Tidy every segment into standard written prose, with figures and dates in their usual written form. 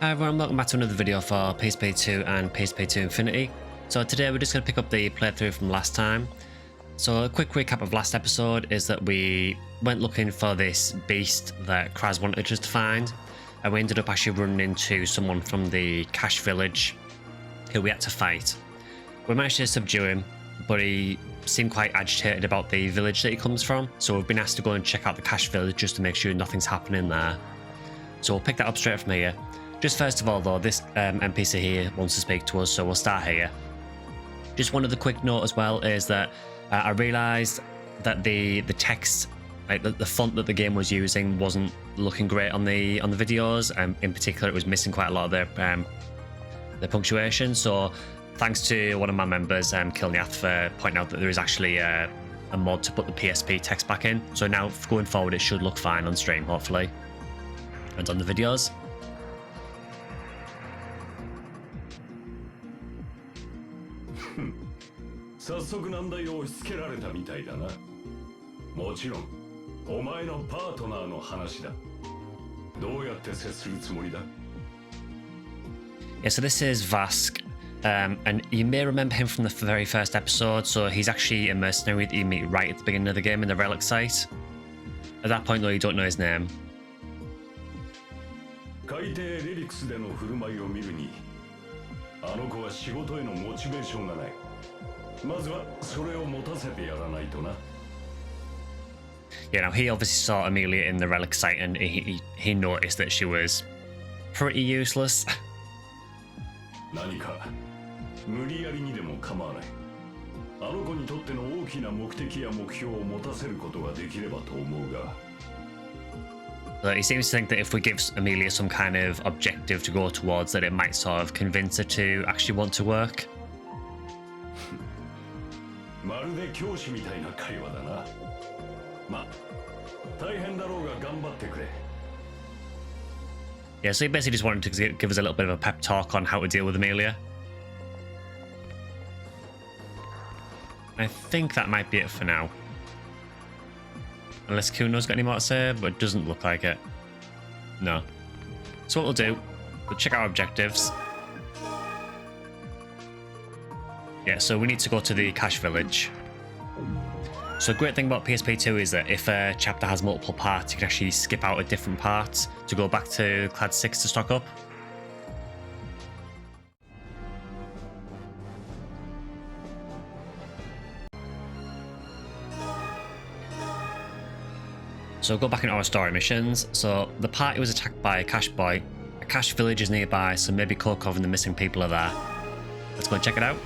Hi everyone, welcome back to another video for PSP 2 and PSP 2 Infinity. So today we're just going to pick up the playthrough from last time. So a quick recap of last episode is that we went looking for this beast that Kraz wanted us to find, and we ended up actually running into someone from the Kasch Village who we had to fight. We managed to subdue him, but he seemed quite agitated about the village that he comes from, so we've been asked to go and check out the Kasch Village just to make sure nothing's happening there. So we'll pick that up straight from here. Just first of all though, this NPC here wants to speak to us, so we'll start here. Just one other quick note as well is that I realised that the text, like the font that the game was using, wasn't looking great on the videos. In particular, it was missing quite a lot of the punctuation. So thanks to one of my members, Kilniath, for pointing out that there is actually a mod to put the PSP text back in. So now going forward, it should look fine on stream, hopefully, and on the videos. 早速難題を押し付けられたみたいだな。もちろん、お前のパートナーの話だ。どうやって接するつもりだ? Yeah, so this is Vask, and you may remember him from the very first episode. So he's actually a mercenary that you meet right at the beginning of the game in the relic site. At that point, though, you don't know his name. 海底レリクスでの振る舞いを見るに、あの子は仕事へのモチベーションがない。 まずはそれを持たせてやらないとな。 Yeah, now he obviously saw Amelia in the relic site and he noticed that she was pretty useless. 何か無理やりにでも構わない。あの子にとっての大きな目的や目標を持たせることができればと思うが。 He seems to think that if we give Amelia some kind of objective to go towards, that it might sort of convince her to actually want to work. まるで教師みたいな会話だな。まあ、大変だろうが頑張ってくれ。 Yeah, so he basically just wanted to give us a little bit of a pep talk on how to deal with Amelia. I think that might be it for now. Unless Kuno's got any more to say, but it doesn't look like it. No. So what we'll do, we'll check our objectives. Yeah, so we need to go to the Kasch Village. So a great thing about PSP 2 is that if a chapter has multiple parts, you can actually skip out a different part to go back to Clad 6 to stock up. So go back into our story missions. So the party was attacked by a Kasch boy. A Kasch Village is nearby, so maybe Kokov and the missing people are there. Let's go and check it out.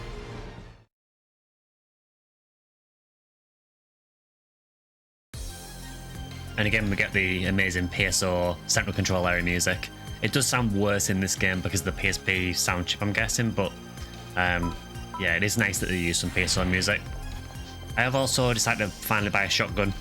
And again, we get the amazing PSO central control area music. It does sound worse in this game because of the PSP sound chip, I'm guessing, but yeah, it is nice that they use some PSO music. I have also decided to finally buy a shotgun.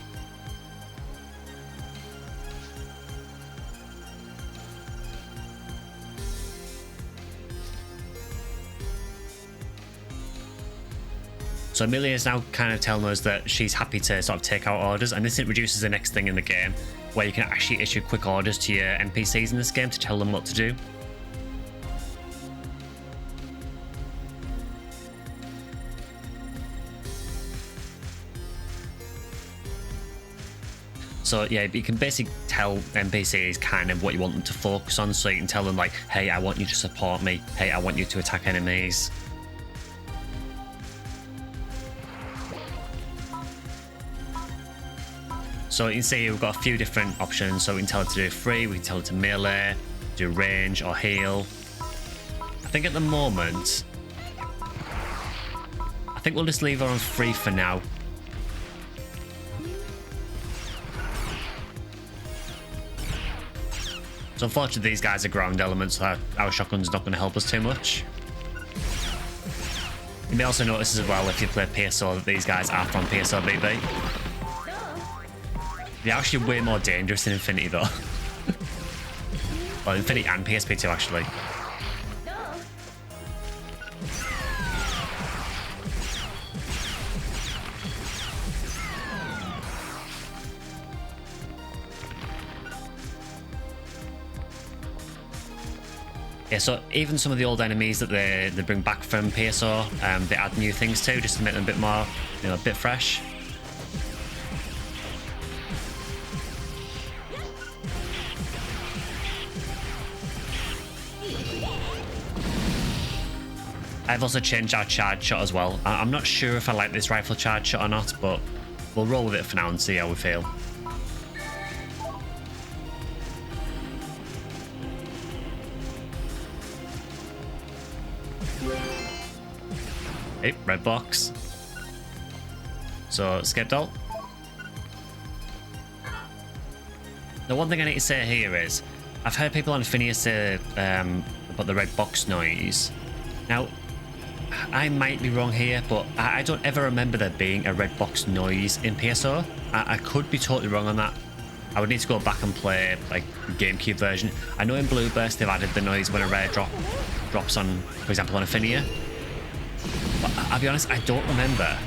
So Amelia is now kind of telling us that she's happy to sort of take out orders, and this introduces the next thing in the game, where you can actually issue quick orders to your NPCs in this game to tell them what to do. So yeah, you can basically tell NPCs kind of what you want them to focus on, so you can tell them like, hey, I want you to support me, hey, I want you to attack enemies. So you can see we've got a few different options. So we can tell it to do free, we can tell it to melee, do range or heal. I think at the moment, I think we'll just leave her on free for now. So unfortunately these guys are ground elements, so our shotgun's not going to help us too much. You may also notice as well if you play PSO that these guys are from PSO BB. They're actually way more dangerous in Infinity though. Well, Infinity and PSP 2 actually. Yeah, so even some of the old enemies that they bring back from PSO, they add new things too, just to make them a bit more, you know, a bit fresh. I've also changed our charge shot as well. I'm not sure if I like this rifle charge shot or not, but we'll roll with it for now and see how we feel. Hey, red box. So, skipped ult. The one thing I need to say here is, I've heard people on Phineas say about the red box noise. Now, I might be wrong here, but I don't ever remember there being a red box noise in PSO. I could be totally wrong on that. I would need to go back and play like GameCube version. I know in Blue Burst they've added the noise when a rare drops on, for example, on a Phineas. But I'll be honest, I don't remember.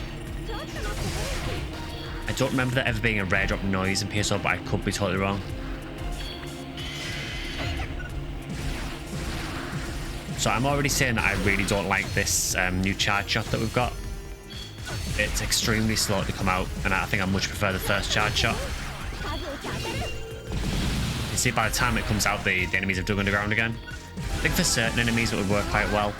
I don't remember there ever being a rare drop noise in PSO, but I could be totally wrong. So I'm already saying that I really don't like this new charge shot that we've got. It's extremely slow to come out, and I think I much prefer the first charge shot. You see, by the time it comes out, the enemies have dug underground again. I think for certain enemies it would work quite well.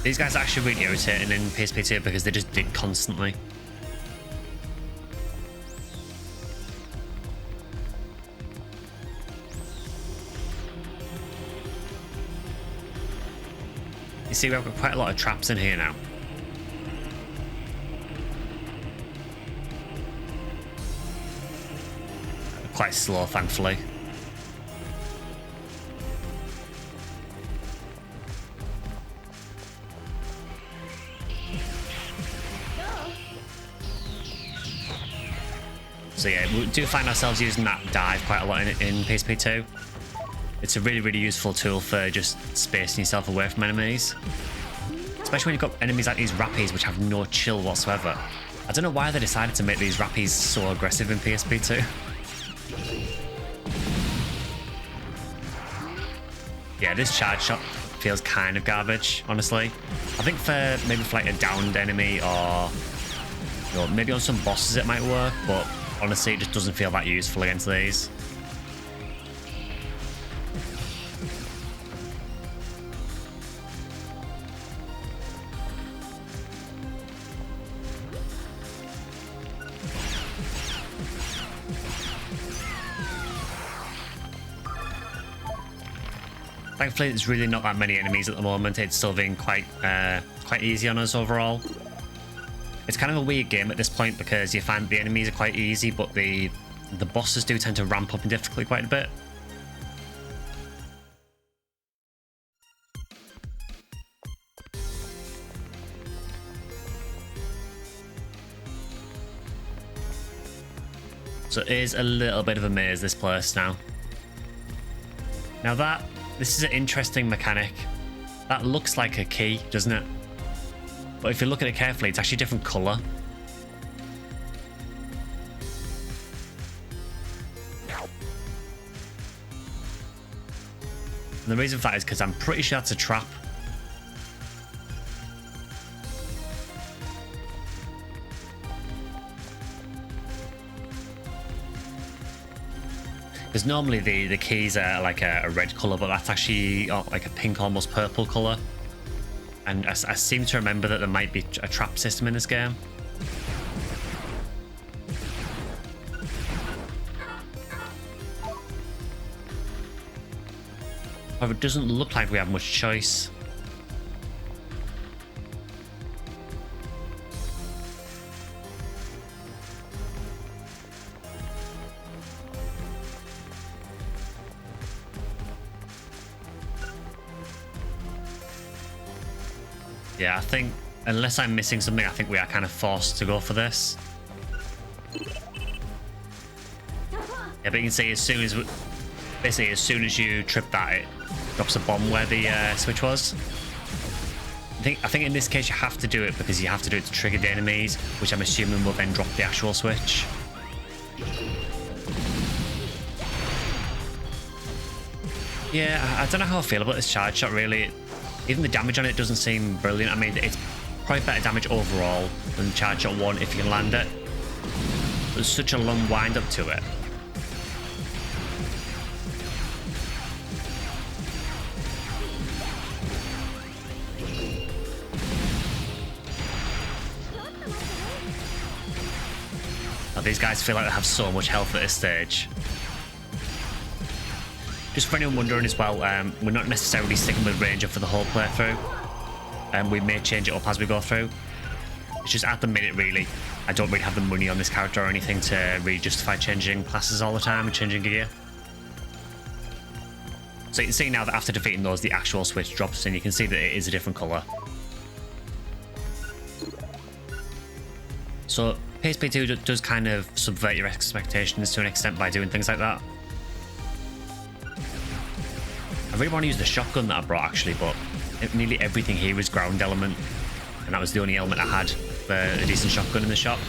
These guys are actually really irritating in PSP 2 because they just dig constantly. You see, we've got quite a lot of traps in here now. Quite slow, thankfully. So yeah, we do find ourselves using that dive quite a lot in PSP 2. It's a really, really useful tool for just spacing yourself away from enemies. Especially when you've got enemies like these Rappies, which have no chill whatsoever. I don't know why they decided to make these Rappies so aggressive in PSP 2. Yeah, this charge shot feels kind of garbage, honestly. I think maybe for like a downed enemy or, you know, maybe on some bosses it might work, but honestly it just doesn't feel that useful against these. Thankfully, there's really not that many enemies at the moment. It's still being quite easy on us overall. It's kind of a weird game at this point because you find the enemies are quite easy, but the bosses do tend to ramp up in difficulty quite a bit. So it is a little bit of a maze, this place now. Now this is an interesting mechanic. That looks like a key, doesn't it? But if you look at it carefully, it's actually a different colour. And the reason for that is because I'm pretty sure that's a trap. Because normally the keys are like a red colour, but that's actually like a pink, almost purple colour. And I seem to remember that there might be a trap system in this game. However, it doesn't look like we have much choice. Yeah, I think, unless I'm missing something, I think we are kind of forced to go for this. Yeah, but you can see as soon as, basically as soon as you trip that, it drops a bomb where the switch was. I think in this case you have to do it because you have to do it to trigger the enemies, which I'm assuming will then drop the actual switch. Yeah, I don't know how I feel about this charge shot, really. Even the damage on it doesn't seem brilliant. I mean, it's probably better damage overall than charge shot 1 if you can land it. There's such a long wind up to it. Oh, these guys feel like they have so much health at this stage. Just for anyone wondering as well, we're not necessarily sticking with Ranger for the whole playthrough. We may change it up as we go through. It's just at the minute, really, I don't really have the money on this character or anything to really justify changing classes all the time and changing gear. So you can see now that after defeating those, the actual switch drops and you can see that it is a different colour. So PSP 2 does kind of subvert your expectations to an extent by doing things like that. I really want to use the shotgun that I brought actually, but nearly everything here was ground element, and that was the only element I had for a decent shotgun in the shop.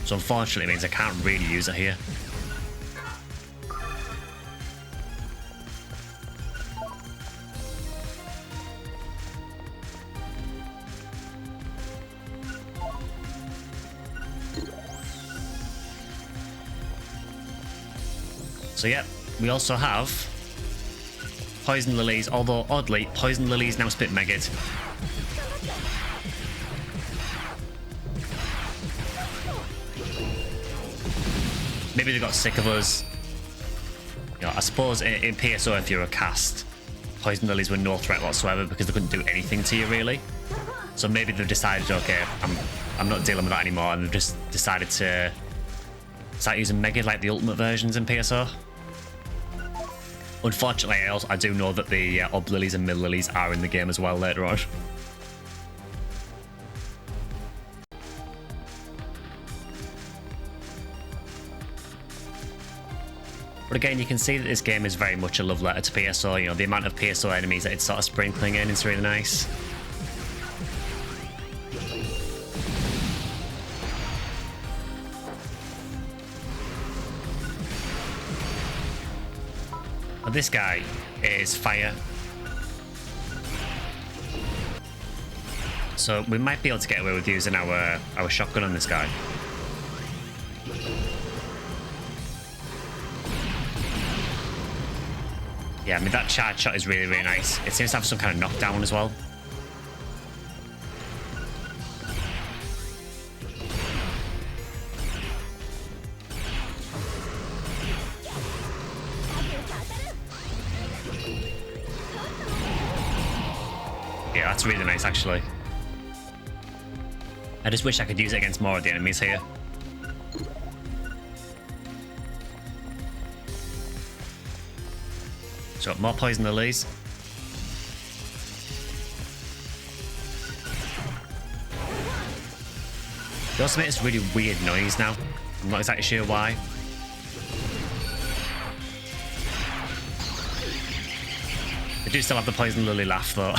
So unfortunately it means I can't really use it here. So yeah, we also have Poison Lilies, although oddly, Poison Lilies now spit Megid. Maybe they got sick of us. You know, I suppose in PSO, if you're a cast, Poison Lilies were no threat whatsoever because they couldn't do anything to you really. So maybe they've decided, okay, I'm not dealing with that anymore, and they've just decided to start using Megid like the ultimate versions in PSO. Unfortunately, I do know that the Ob Lilies and Mid Lilies are in the game as well later on. But again, you can see that this game is very much a love letter to PSO. You know, the amount of PSO enemies that it's sort of sprinkling in is really nice. But this guy is fire. So we might be able to get away with using our shotgun on this guy. Yeah, I mean, that charge shot is really, really nice. It seems to have some kind of knockdown as well. Yeah, that's really nice, actually. I just wish I could use it against more of the enemies here. So, more Poison Lilies. They also make this really weird noise now. I'm not exactly sure why. They do still have the Poison Lily laugh, though.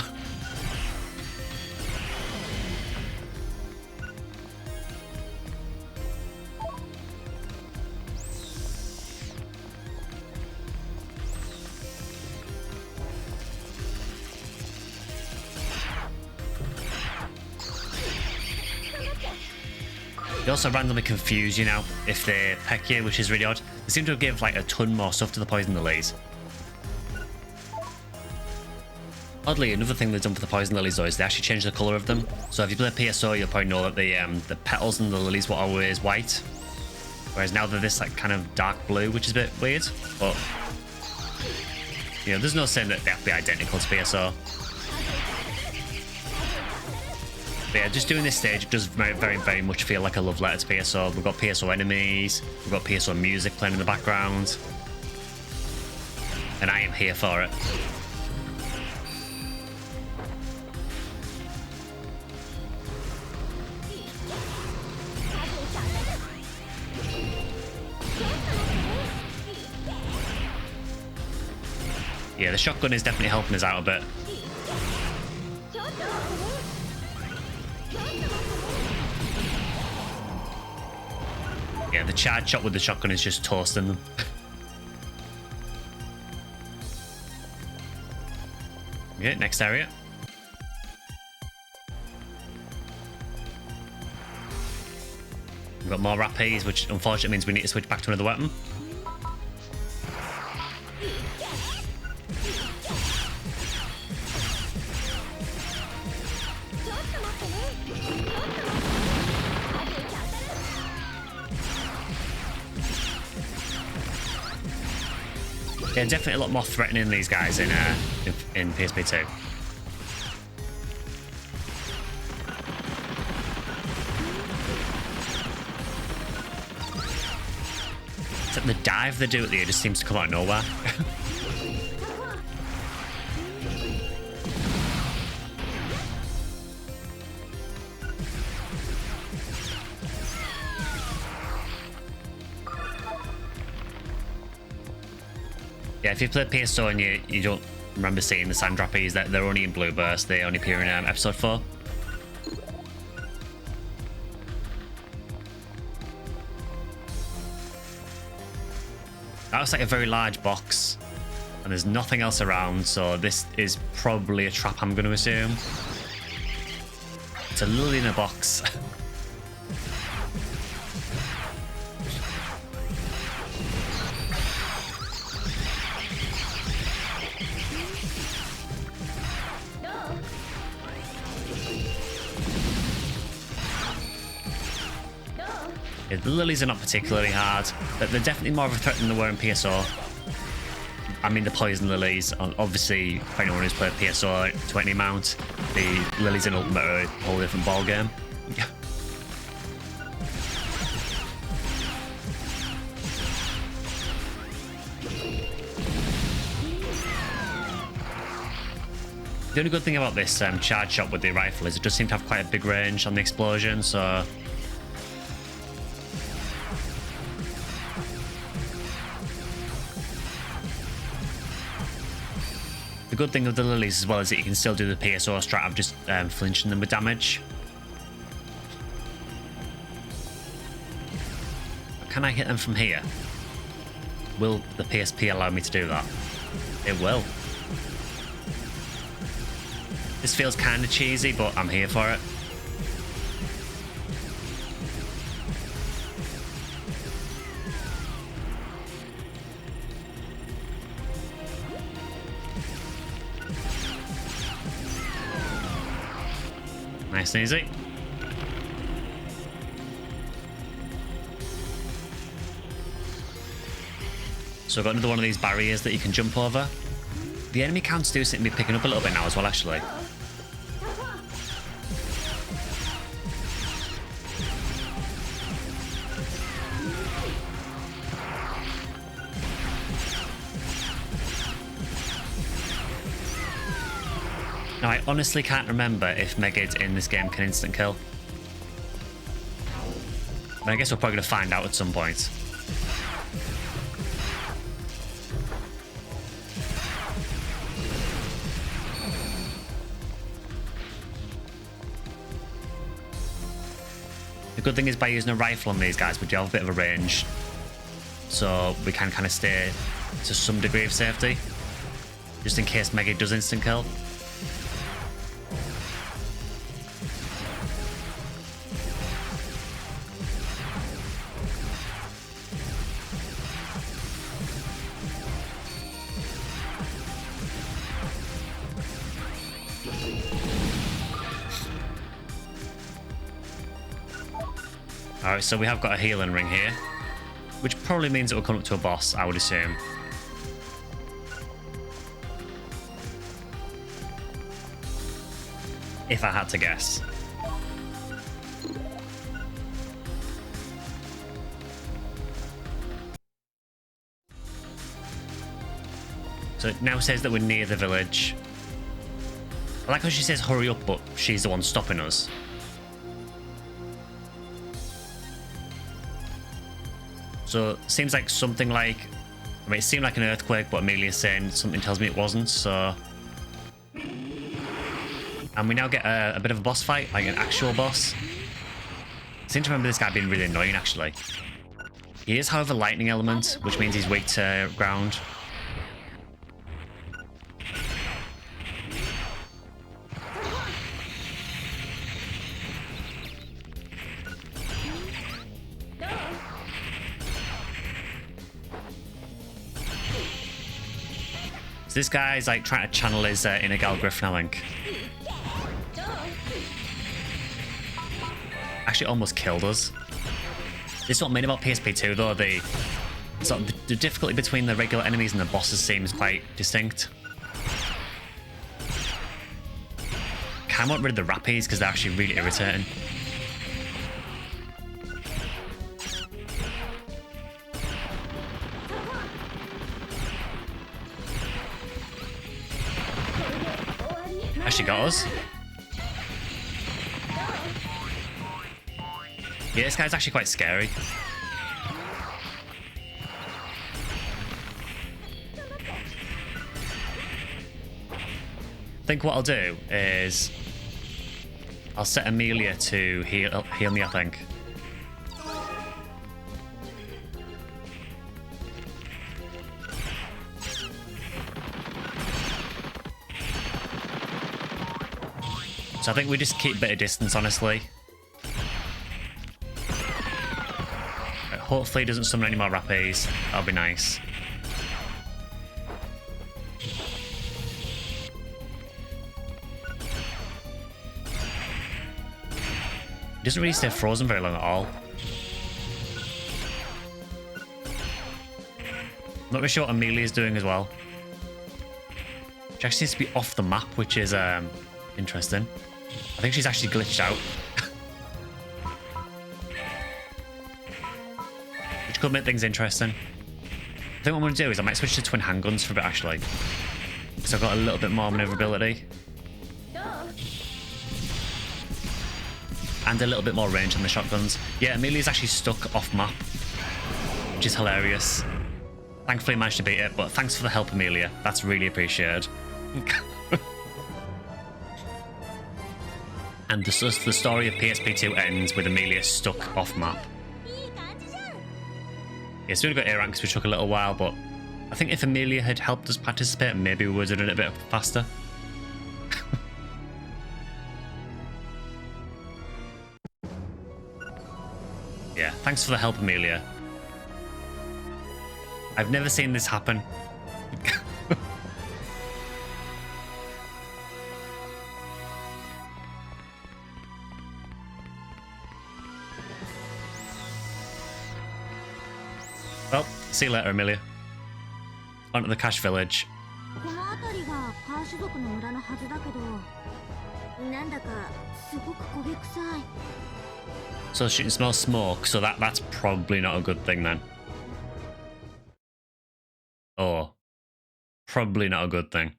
They also randomly confuse you now if they peck you, which is really odd. They seem to give like a ton more stuff to the Poison Lilies. Oddly, another thing they've done for the Poison Lilies though is they actually changed the colour of them. So if you play PSO, you'll probably know that the petals and the lilies were always white, whereas now they're this like kind of dark blue, which is a bit weird. But you know, there's no saying that they have to be identical to PSO. But yeah, just doing this stage does very, very much feel like a love letter to PSO. We've got PSO enemies, we've got PSO music playing in the background, and I am here for it. Yeah, the shotgun is definitely helping us out a bit. Yeah, the charge shot with the shotgun is just toasting them. Okay, next area. We've got more rappies, which unfortunately means we need to switch back to another weapon. Yeah, definitely a lot more threatening, these guys in PSP 2. Except the dive they do at the end just seems to come out of nowhere. Yeah, if you played PSO and you don't remember seeing the sand rappies, that they're only in Blue Burst. They only appear in episode 4. That looks like a very large box, and there's nothing else around, so this is probably a trap, I'm going to assume. It's a lily in a box. Yeah, the lilies are not particularly hard, but they're definitely more of a threat than they were in PSO. I mean, the poison lilies, obviously, for anyone who's played PSO to any amount, the lilies in Ultimate are a whole different ballgame. The only good thing about this charge shot with the rifle is it does seem to have quite a big range on the explosion, so... The good thing of the lilies as well is that you can still do the PSO strat of just flinching them with damage. Can I hit them from here? Will the PSP allow me to do that? It will. This feels kind of cheesy, but I'm here for it. Nice and easy. So I've got another one of these barriers that you can jump over. The enemy counts do seem to be picking up a little bit now as well, actually. Now, I honestly can't remember if Megid in this game can instant kill. But I guess we're probably going to find out at some point. The good thing is by using a rifle on these guys, we do have a bit of a range. So we can kind of stay to some degree of safety. Just in case Megid does instant kill. Alright, so we have got a healing ring here, which probably means it will come up to a boss, I would assume. If I had to guess. So it now says that we're near the village. I like how she says hurry up, but she's the one stopping us. So it seems like something like, I mean, it seemed like an earthquake, but Amelia's saying something tells me it wasn't, so. And we now get a bit of a boss fight, like an actual boss. I seem to remember this guy being really annoying, actually. He is, however, lightning element, which means he's weak to ground. So this guy's like trying to channel his inner Gal Griffin, I think. Actually almost killed us. This is what I mean about PSP 2 though, the difficulty between the regular enemies and the bosses seems quite distinct. Kind of want rid of the rappies because they're actually really irritating. Actually got us. Yeah, this guy's actually quite scary. I think what I'll do is I'll set Amelia to heal me, I think. So I think we just keep a bit of distance, honestly. Hopefully he doesn't summon any more rappies. That'll be nice. He doesn't really stay frozen very long at all. Not really sure what Amelia's doing as well. She actually seems to be off the map, which is interesting. I think she's actually glitched out. Which could make things interesting. I think what I'm going to do is I might switch to twin handguns for a bit, actually. Because I've got a little bit more maneuverability. And a little bit more range on the shotguns. Yeah, Amelia's actually stuck off map. Which is hilarious. Thankfully I managed to beat it, but thanks for the help, Amelia. That's really appreciated. And the story of PSP2 ends with Amelia stuck off map. Yeah, so we got A rank because we took a little while, but I think if Amelia had helped us participate, maybe we would have done it a bit faster. Yeah, thanks for the help, Amelia. I've never seen this happen. Well, see you later, Amelia. On to the Kasch Village. So she can smell smoke, so that's probably not a good thing then. Oh. Probably not a good thing.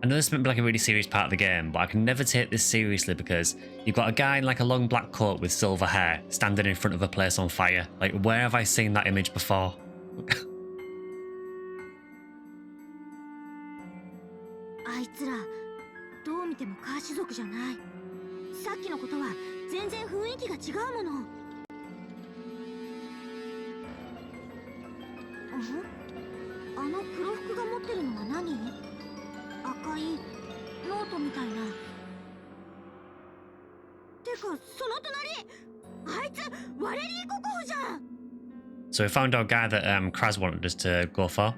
I know this might be like a really serious part of the game, but I can never take this seriously because you've got a guy in like a long black coat with silver hair standing in front of a place on fire. Like, where have I seen that image before? So we found our guy that Kraz wanted us to go for.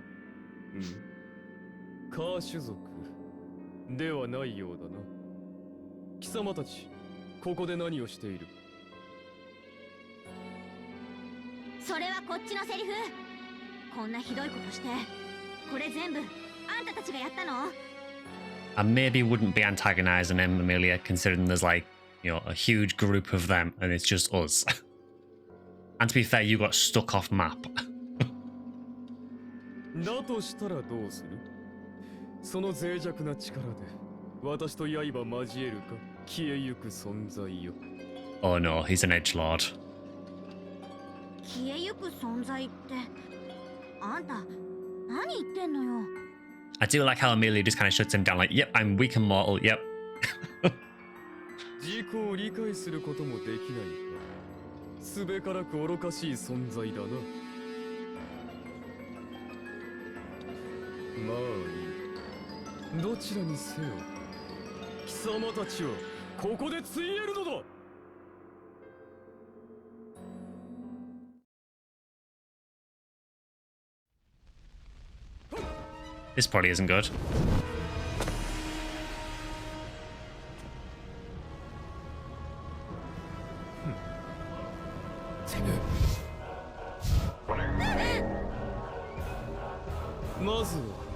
I maybe wouldn't be antagonizing him, Amelia, considering there's like, you know, a huge group of them and it's just us. And to be fair, you got stuck off map. Oh no, he's an edgelord. I do like how Amelia just kind of shuts him down, like, yep, I'm weak and mortal, yep. 自己を理解することもできないが、すべからく愚かしい存在だな。まあいい。どちらにせよ、貴様たちはここでついえるのだ。This probably isn't good.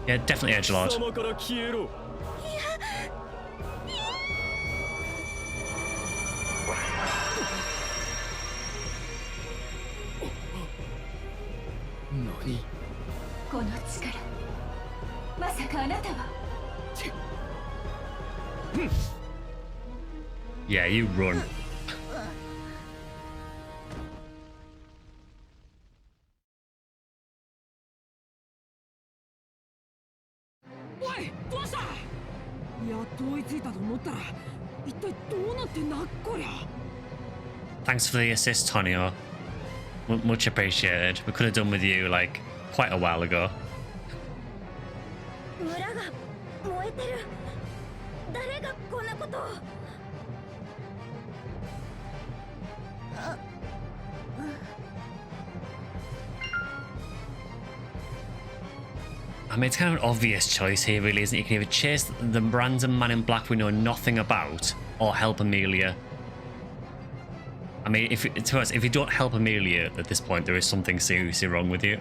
Yeah, definitely edgelord. Yeah, you run. Thanks for the assist, Tonio. Much appreciated. We could have done with you like quite a while ago. I mean, it's kind of an obvious choice here, really, isn't it? You can either chase the random man in black we know nothing about, or help Amelia. I mean, to us, if you don't help Amelia at this point, there is something seriously wrong with you.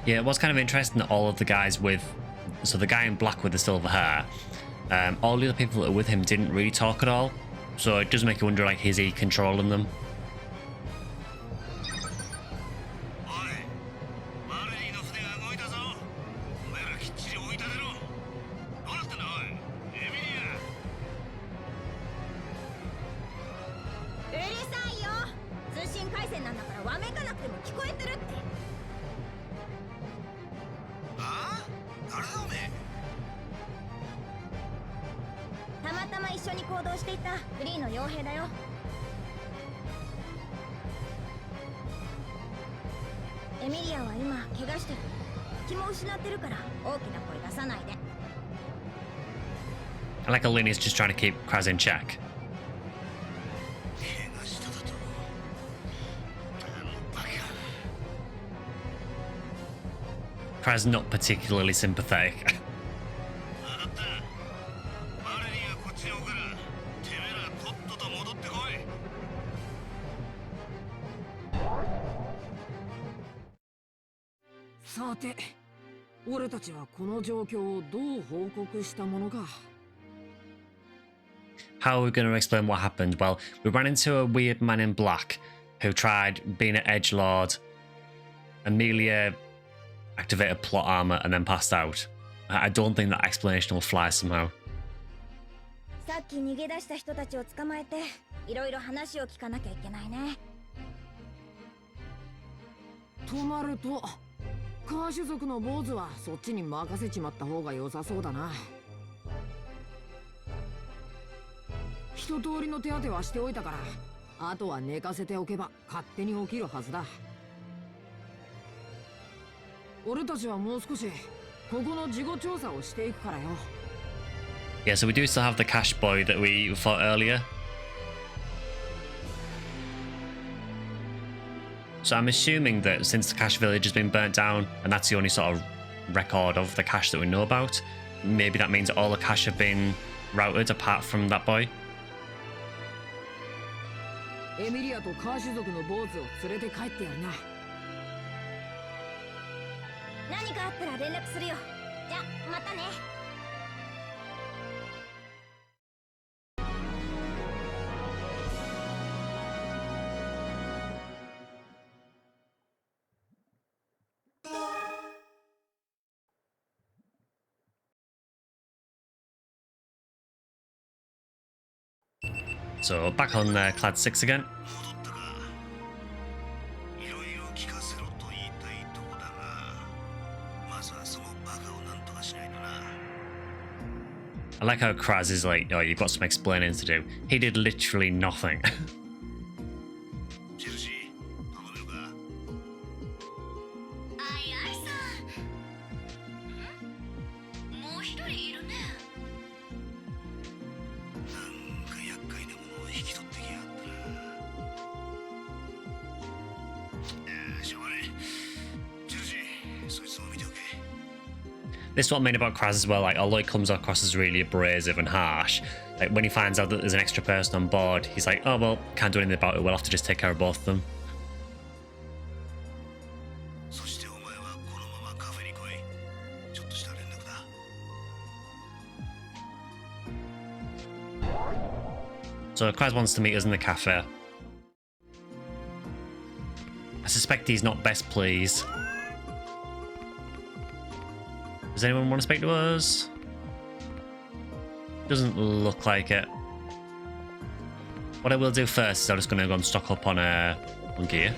Yeah, it was kind of interesting that all of the guys with, so the guy in black with the silver hair, all the other people that were with him didn't really talk at all. So it does make you wonder, like, is he controlling them? I like Alini's just trying to keep Kraz in check. Kraz not particularly sympathetic. How are we going to explain what happened? Well, we ran into a weird man in black who tried being an edgelord. Amelia activated plot armor and then passed out. I don't think that explanation will fly somehow. Yeah, so we do still have the Kasch boy that we fought earlier. So I'm assuming that since the Kasch Village has been burnt down, and that's the only sort of record of the Kasch that we know about, maybe that means all the Kasch have been routed apart from that boy. エミリアとカーシュ族の坊主を連れて帰ってやるな。何かあったら連絡するよ。じゃ、またね。So back on Clad 6 again. I like how Kraz is like, oh, you've got some explaining to do. He did literally nothing. 'This is what I mean about Kraz as well. Like, although he comes across as really abrasive and harsh, like when he finds out that there's an extra person on board, he's like, oh well, can't do anything about it. We'll have to just take care of both of them. So Kraz wants to meet us in the cafe. I suspect he's not best pleased. Does anyone want to speak to us? Doesn't look like it. What I will do first is I'm just going to go and stock up on gear.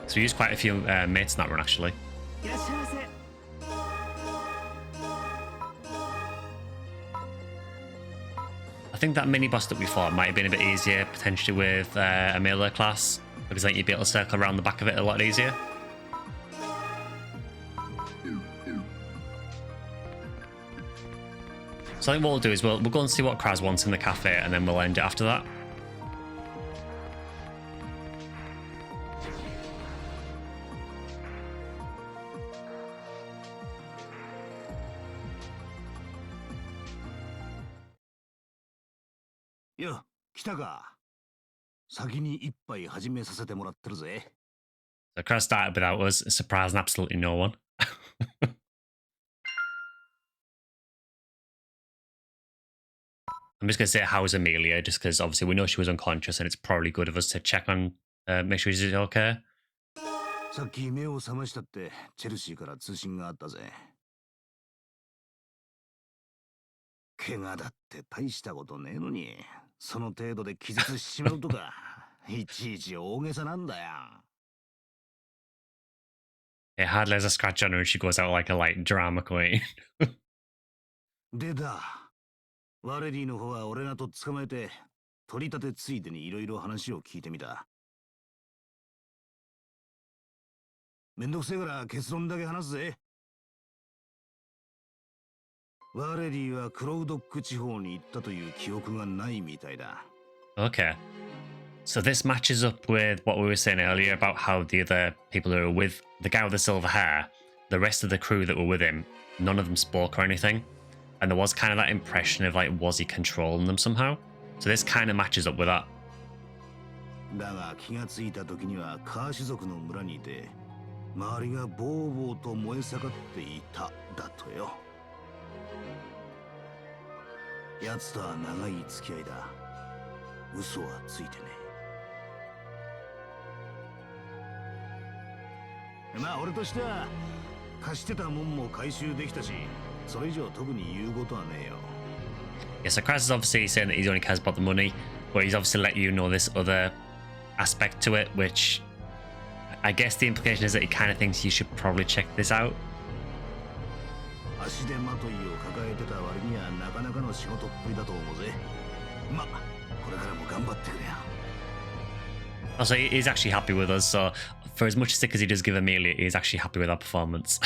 So we used quite a few mates in that run, actually. I think that mini boss that we fought might have been a bit easier potentially with a melee class, because then you'd be able to circle around the back of it a lot easier. So I think what we'll do is we'll go and see what Kraz wants in the cafe, and then we'll end it after that. Yo, 来たか。先に一杯始めさせてもらってるぜ。So Kraz started without us, surprising absolutely no one. I'm just going to say, how's Amelia? Just because obviously we know she was unconscious, and it's probably good of us to check on, make sure she's okay. さっき目を覚ましたってチェルシーから通信があったぜ。怪我だって大したことねえのに、その程度で気絶しちまうとか、いちいち大げさなんだよ。It hardly has a scratch on her, and she goes out like a like drama queen. でだ。ワレディの方は俺がとっ捕まえて、取り立てついでにいろいろ話を聞いてみた。めんどくせえから結論だけ話すぜ。ワレディはクロウドック地方に行ったという記憶がないみたいだ。Okay. So this matches up with what we were saying earlier about how the other people who were with the guy with the silver hair, the rest of the crew that were with him, none of them spoke or anything. And there was kind of that impression of like, was he controlling them somehow? So this kind of matches up with that. だが気がついた時にはカーシュ族の村にいて、周りがボーボーと燃え盛っていただとよ。奴とは長い付き合いだ。嘘はついてね。まあ俺としては貸してたもんも回収できたし。それ以上特に言うことはねえよ。Yeah, so Kraz is obviously saying that he only cares about the money, but he's obviously let you know this other aspect to it, which I guess the implication is that he kind of thinks you should probably check this out. 足手まといを抱えてた割にはなかなかの仕事っぷりだと思うぜ。ま、これからも頑張ってくれよ。Also, he's actually happy with us, so for as much stick as he does give Amelia, he's actually happy with our performance.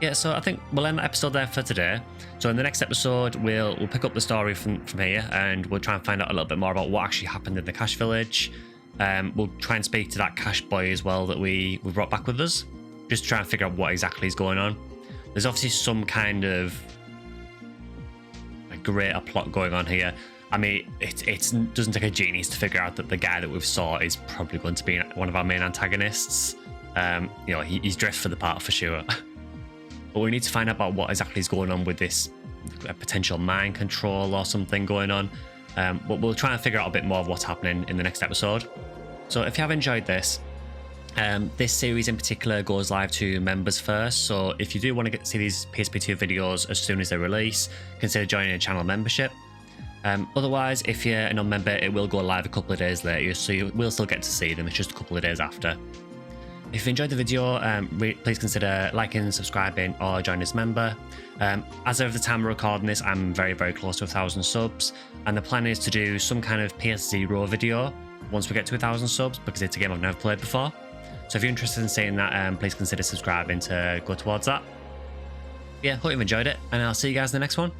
yeah, so I think we'll end the episode there for today. So in the next episode, we'll pick up the story from here, and we'll try and find out a little bit more about what actually happened in the Kasch Village. We'll try and speak to that Kasch boy as well that we brought back with us, just to try and figure out what exactly is going on. There's obviously some kind of a greater plot going on here. I mean, it doesn't take a genius to figure out that the guy that we've saw is probably going to be one of our main antagonists. You know, he's dressed for the part for sure. But we need to find out about what exactly is going on with this potential mind control or something going on. But we'll try and figure out a bit more of what's happening in the next episode. So if you have enjoyed this, this series in particular goes live to members first. So if you do want to see these PSP2 videos as soon as they release, consider joining a channel membership. Otherwise, if you're a non-member, it will go live a couple of days later, so you will still get to see them. It's just a couple of days after. If you enjoyed the video, please consider liking, subscribing, or joining as a member. As of the time of recording this, I'm very, very close to 1,000 subs, and the plan is to do some kind of PS0 video once we get to 1,000 subs, because it's a game I've never played before. So if you're interested in seeing that, please consider subscribing to go towards that. Yeah, hope you've enjoyed it, and I'll see you guys in the next one.